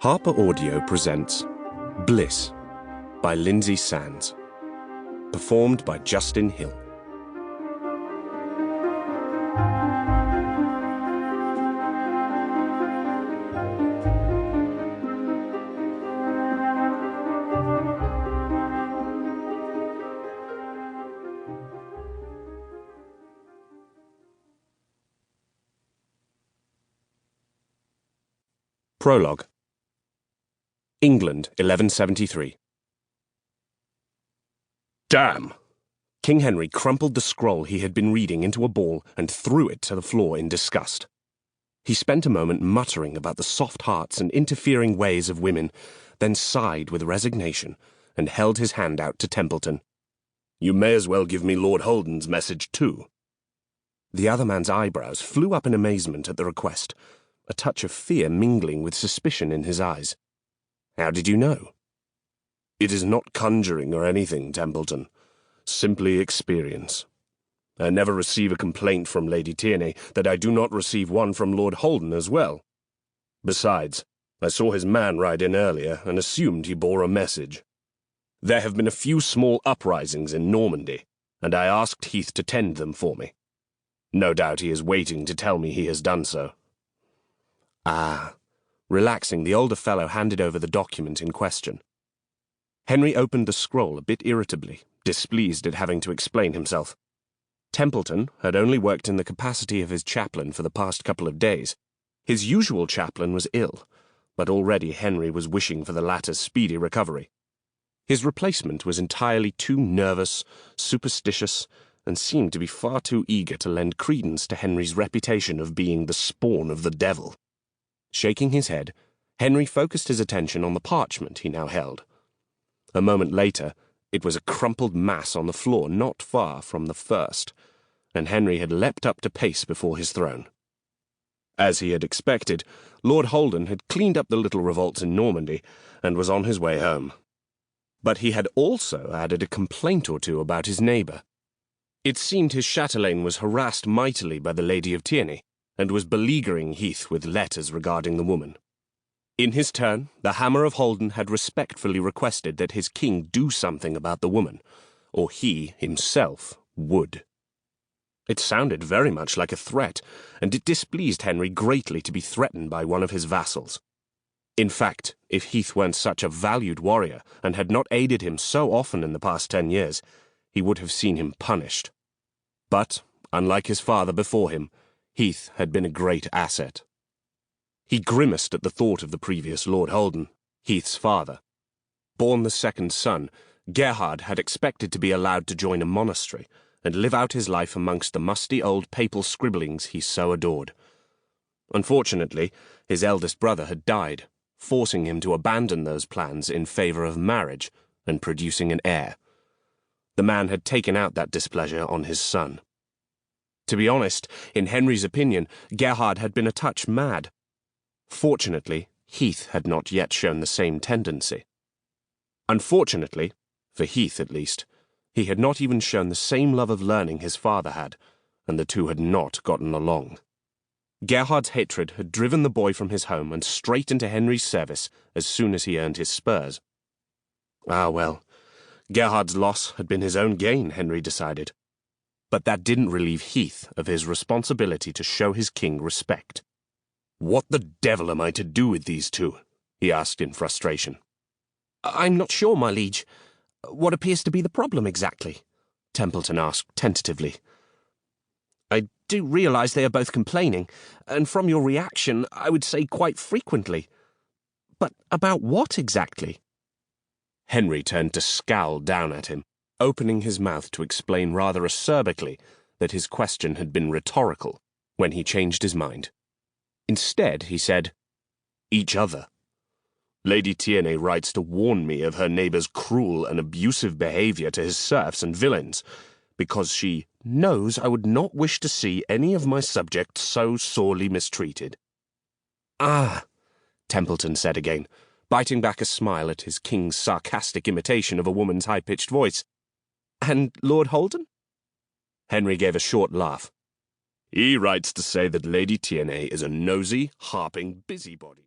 HarperAudio presents Bliss by Lynsay Sands, performed by Justin Hill. Prologue. England, 1173. Damn! King Henry crumpled the scroll he had been reading into a ball and threw it to the floor in disgust. He spent a moment muttering about the soft hearts and interfering ways of women, then sighed with resignation and held his hand out to Templeton. "You may as well give me Lord Holden's message too." The other man's eyebrows flew up in amazement at the request, a touch of fear mingling with suspicion in his eyes. "How did you know?" "It is not conjuring or anything, Templeton. Simply experience. I never receive a complaint from Lady Tiernay that I do not receive one from Lord Holden as well. Besides, I saw his man ride in earlier and assumed he bore a message. There have been a few small uprisings in Normandy, and I asked Heath to tend them for me. No doubt he is waiting to tell me he has done so." "Ah." Relaxing, the older fellow handed over the document in question. Henry opened the scroll a bit irritably, displeased at having to explain himself. Templeton had only worked in the capacity of his chaplain for the past couple of days. His usual chaplain was ill, but already Henry was wishing for the latter's speedy recovery. His replacement was entirely too nervous, superstitious, and seemed to be far too eager to lend credence to Henry's reputation of being the spawn of the devil. Shaking his head, Henry focused his attention on the parchment he now held. A moment later, it was a crumpled mass on the floor not far from the first, and Henry had leapt up to pace before his throne. As he had expected, Lord Holden had cleaned up the little revolts in Normandy and was on his way home. But he had also added a complaint or two about his neighbour. It seemed his chatelaine was harassed mightily by the Lady of Tiernay, and was beleaguering Heath with letters regarding the woman. In his turn, the Hammer of Holden had respectfully requested that his king do something about the woman, or he himself would. It sounded very much like a threat, and it displeased Henry greatly to be threatened by one of his vassals. In fact, if Heath weren't such a valued warrior and had not aided him so often in the past 10 years, he would have seen him punished. But, unlike his father before him, Heath had been a great asset. He grimaced at the thought of the previous Lord Holden, Heath's father. Born the second son, Gerhard had expected to be allowed to join a monastery and live out his life amongst the musty old papal scribblings he so adored. Unfortunately, his eldest brother had died, forcing him to abandon those plans in favour of marriage and producing an heir. The man had taken out that displeasure on his son. To be honest, in Henry's opinion, Gerhard had been a touch mad. Fortunately, Heath had not yet shown the same tendency. Unfortunately, for Heath at least, he had not even shown the same love of learning his father had, and the two had not gotten along. Gerhard's hatred had driven the boy from his home and straight into Henry's service as soon as he earned his spurs. Ah well, Gerhard's loss had been his own gain, Henry decided. But that didn't relieve Heath of his responsibility to show his king respect. "What the devil am I to do with these two?" he asked in frustration. "I'm not sure, my liege. What appears to be the problem exactly?" Templeton asked tentatively. "I do realize they are both complaining, and from your reaction, I would say quite frequently. But about what exactly?" Henry turned to scowl down at him, opening his mouth to explain rather acerbically that his question had been rhetorical, when he changed his mind. Instead, he said, "Each other. Lady Tiernay writes to warn me of her neighbour's cruel and abusive behaviour to his serfs and villains, because she knows I would not wish to see any of my subjects so sorely mistreated." "Ah," Templeton said again, biting back a smile at his king's sarcastic imitation of a woman's high-pitched voice. "And Lord Holden?" Henry gave a short laugh. "He writes to say that Lady Tiernay is a nosy, harping busybody."